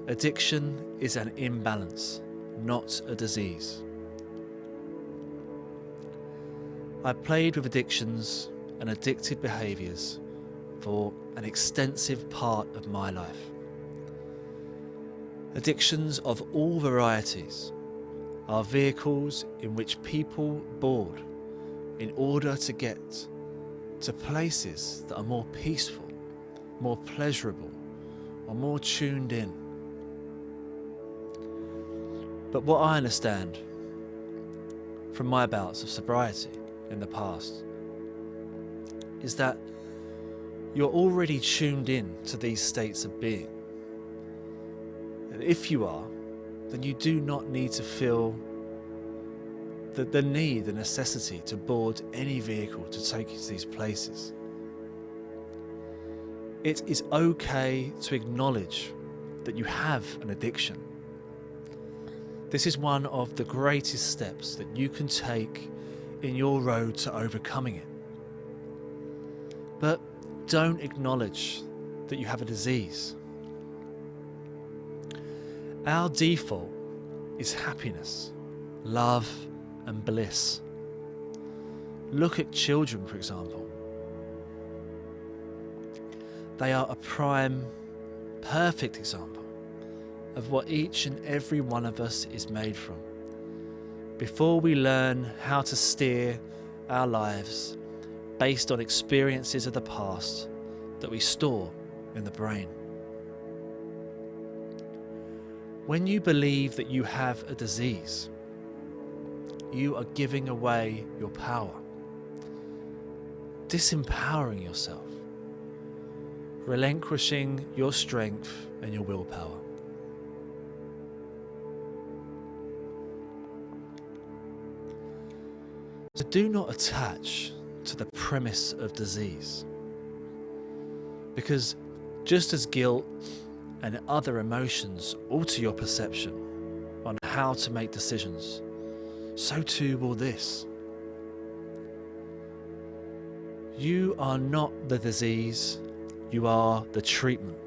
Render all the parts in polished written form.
Addiction is an imbalance, not a disease. I played with addictions and addictive behaviours for an extensive part of my life. Addictions of all varieties are vehicles in which people board in order to get to places that are more peaceful, more pleasurable, or more tuned in. But what I understand from my bouts of sobriety in the past is that you're already tuned in to these states of being. And if you are, then you do not need to feel the need, the necessity to board any vehicle to take you to these places. It is okay to acknowledge that you have an addiction. This is one of the greatest steps that you can take in your road to overcoming it. But don't acknowledge that you have a disease. Our default is happiness, love, and bliss. Look at children, for example. They are a prime, perfect example of what each and every one of us is made from. Before we learn how to steer our lives based on experiences of the past that we store in the brain. When you believe that you have a disease, you are giving away your power, disempowering yourself, relinquishing your strength and your willpower. So do not attach to the premise of disease, because just as guilt and other emotions alter your perception on how to make decisions, so too will this. You are not the disease, you are the treatment.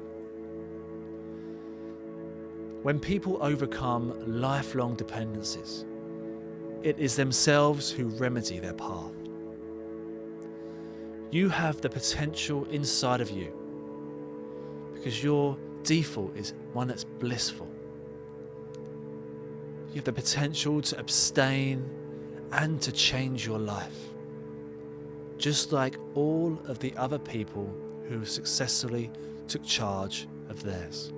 When people overcome lifelong dependencies, it is themselves who remedy their path. You have the potential inside of you because your default is one that's blissful. You have the potential to abstain and to change your life, just like all of the other people who successfully took charge of theirs.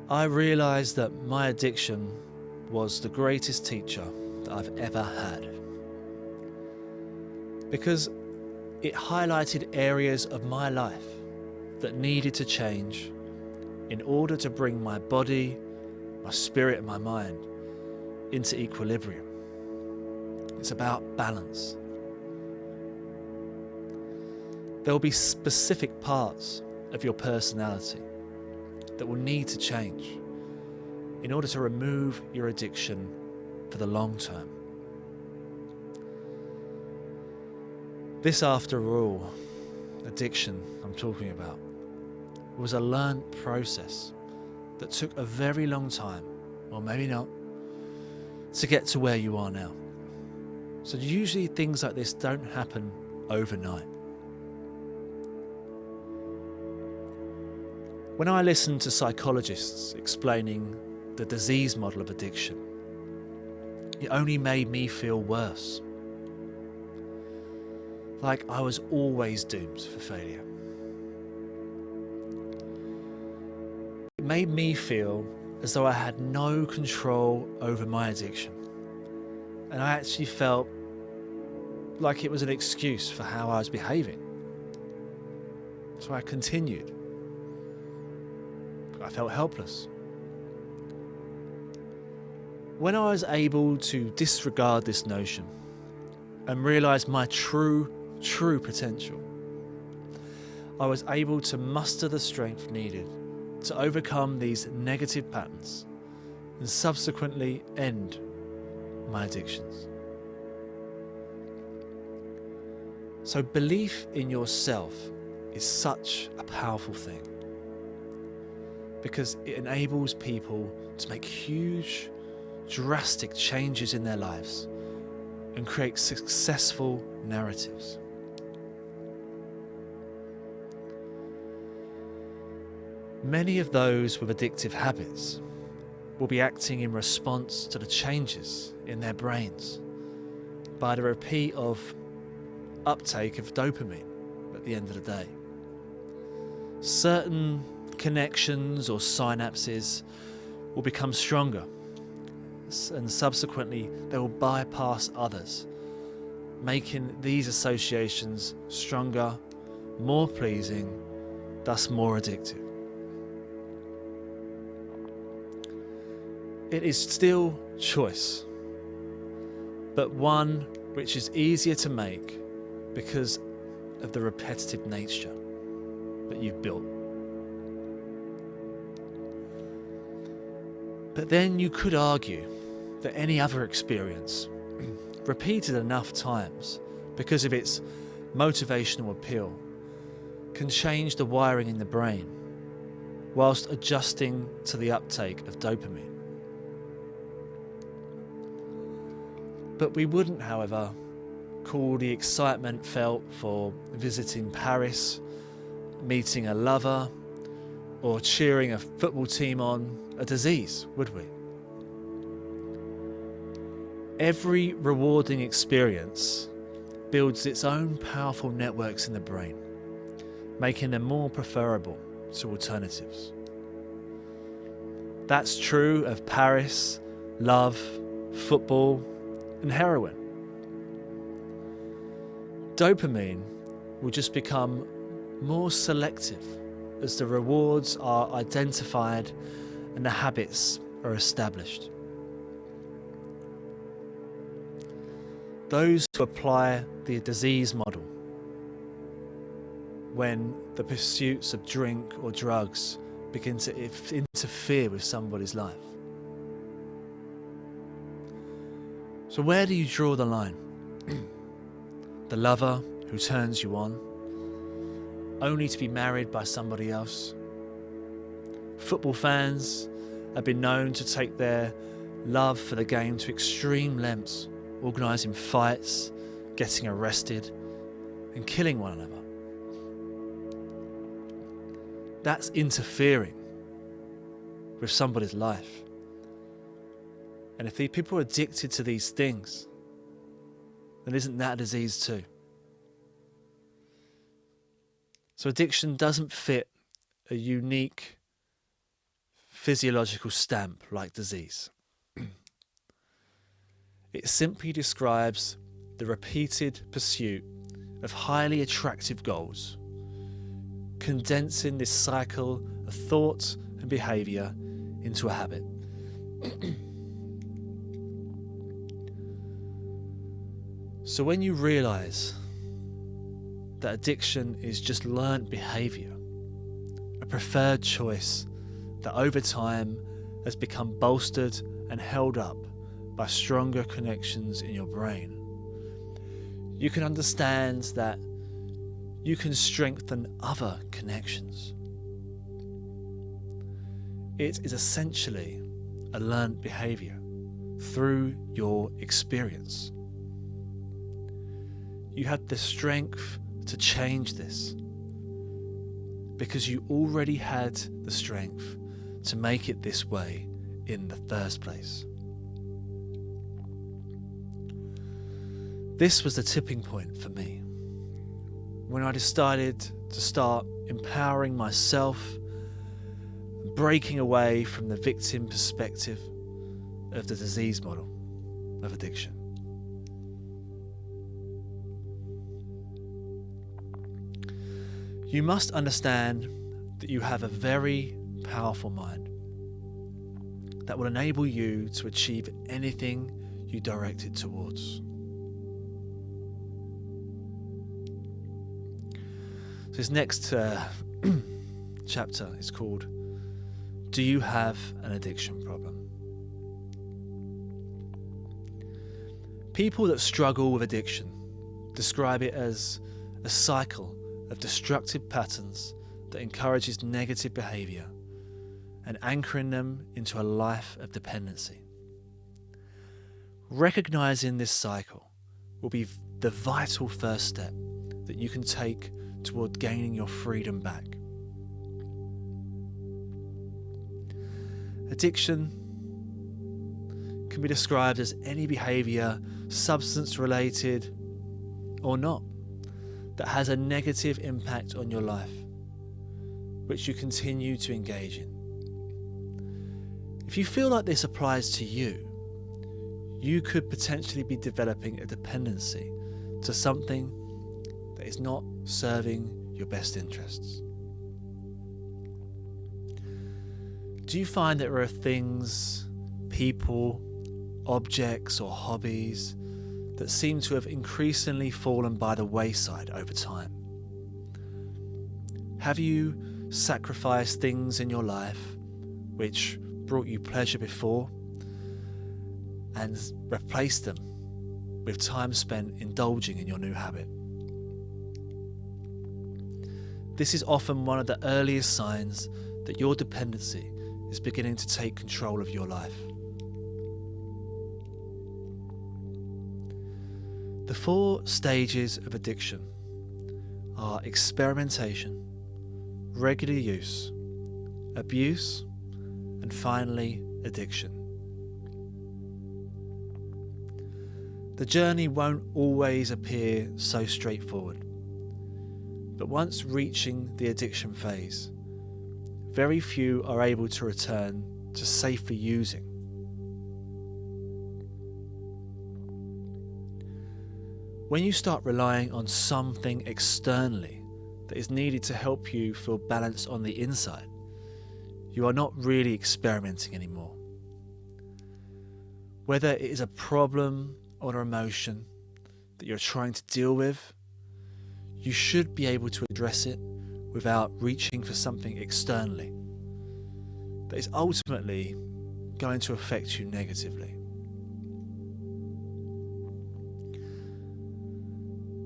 I realized that my addiction was the greatest teacher that I've ever had, because it highlighted areas of my life that needed to change in order to bring my body, my spirit and my mind into equilibrium. It's about balance. There will be specific parts of your personality that will need to change in order to remove your addiction for the long term. This, after all, addiction I'm talking about, was a learned process that took a very long time, or maybe not, to get to where you are now. So usually things like this don't happen overnight. When I listened to psychologists explaining the disease model of addiction, it only made me feel worse. Like I was always doomed for failure. It made me feel as though I had no control over my addiction. And I actually felt like it was an excuse for how I was behaving. So I continued. I felt helpless. When I was able to disregard this notion and realize my true potential, I was able to muster the strength needed to overcome these negative patterns and subsequently end my addictions. So belief in yourself is such a powerful thing because it enables people to make huge, drastic changes in their lives and create successful narratives. Many of those with addictive habits will be acting in response to the changes in their brains by the repeat of uptake of dopamine at the end of the day. Certain connections or synapses will become stronger, and subsequently they will bypass others, making these associations stronger, more pleasing, thus more addictive. It is still choice, but one which is easier to make because of the repetitive nature that you've built. But then you could argue that any other experience, repeated enough times because of its motivational appeal, can change the wiring in the brain whilst adjusting to the uptake of dopamine. But we wouldn't, however, call the excitement felt for visiting Paris, meeting a lover, or cheering a football team on a disease, would we? Every rewarding experience builds its own powerful networks in the brain, making them more preferable to alternatives. That's true of Paris, love, football, and heroin. Dopamine will just become more selective as the rewards are identified and the habits are established. Those who apply the disease model, when the pursuits of drink or drugs begin to interfere with somebody's life. So where do you draw the line? The lover who turns you on, only to be married by somebody else. Football fans have been known to take their love for the game to extreme lengths, organising fights, getting arrested, and killing one another. That's interfering with somebody's life. And if the people are addicted to these things, then isn't that a disease too? So addiction doesn't fit a unique physiological stamp like disease. It simply describes the repeated pursuit of highly attractive goals, condensing this cycle of thought and behaviour into a habit. So when you realise that addiction is just learnt behaviour, a preferred choice that over time has become bolstered and held up by stronger connections in your brain, you can understand that you can strengthen other connections. It is essentially a learnt behaviour through your experience. You had the strength to change this because you already had the strength to make it this way in the first place. This was the tipping point for me when I decided to start empowering myself, breaking away from the victim perspective of the disease model of addiction. You must understand that you have a very powerful mind that will enable you to achieve anything you direct it towards. So this next chapter is called, Do You Have an Addiction Problem? People that struggle with addiction describe it as a cycle of destructive patterns that encourages negative behaviour and anchoring them into a life of dependency. Recognising this cycle will be the vital first step that you can take toward gaining your freedom back. Addiction can be described as any behaviour, substance related or not, that has a negative impact on your life, which you continue to engage in. If you feel like this applies to you, you could potentially be developing a dependency to something that is not serving your best interests. Do you find that there are things, people, objects or hobbies that seem to have increasingly fallen by the wayside over time? Have you sacrificed things in your life which brought you pleasure before and replaced them with time spent indulging in your new habit? This is often one of the earliest signs that your dependency is beginning to take control of your life. The 4 stages of addiction are experimentation, regular use, abuse, and finally addiction. The journey won't always appear so straightforward, but once reaching the addiction phase, very few are able to return to safer using. When you start relying on something externally that is needed to help you feel balanced on the inside, you are not really experimenting anymore. Whether it is a problem or an emotion that you're trying to deal with, you should be able to address it without reaching for something externally that is ultimately going to affect you negatively.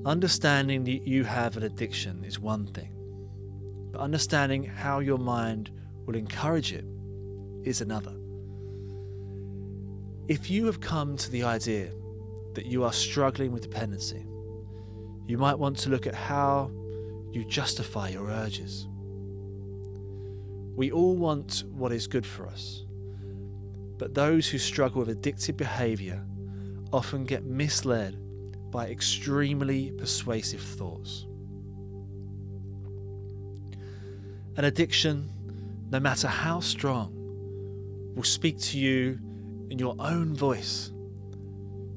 Understanding that you have an addiction is one thing, but understanding how your mind will encourage it is another. If you have come to the idea that you are struggling with dependency, you might want to look at how you justify your urges. We all want what is good for us, but those who struggle with addictive behaviour often get misled by extremely persuasive thoughts. An addiction, no matter how strong, will speak to you in your own voice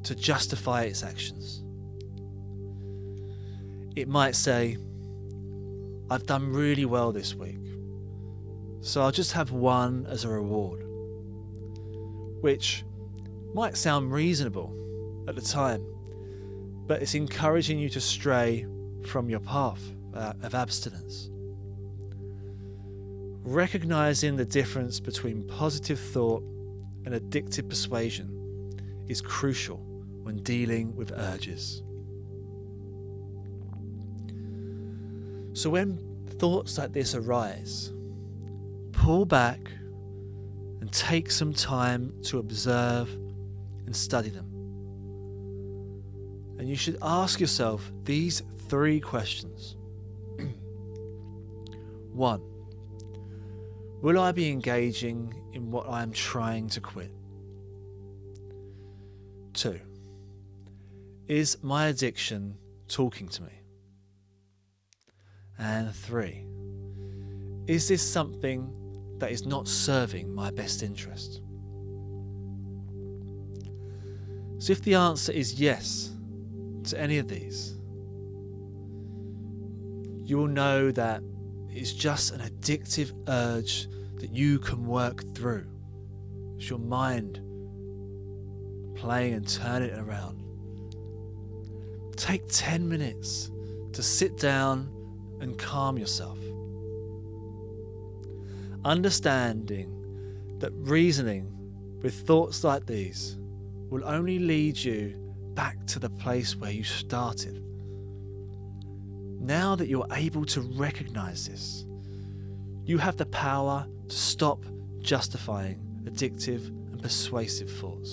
to justify its actions. It might say, "I've done really well this week, so I'll just have one as a reward," which might sound reasonable at the time, but it's encouraging you to stray from your path of abstinence. Recognizing the difference between positive thought and addictive persuasion is crucial when dealing with urges. So when thoughts like this arise, pull back and take some time to observe and study them. And you should ask yourself these 3 questions. 1. Will I be engaging in what I am trying to quit? 2. Is my addiction talking to me? And 3. Is this something that is not serving my best interest? So if the answer is yes to any of these, you will know that it's just an addictive urge that you can work through. It's your mind playing and turning it around. Take 10 minutes to sit down and calm yourself. Understanding that reasoning with thoughts like these will only lead you back to the place where you started. Now that you're able to recognize this, you have the power to stop justifying addictive and persuasive thoughts.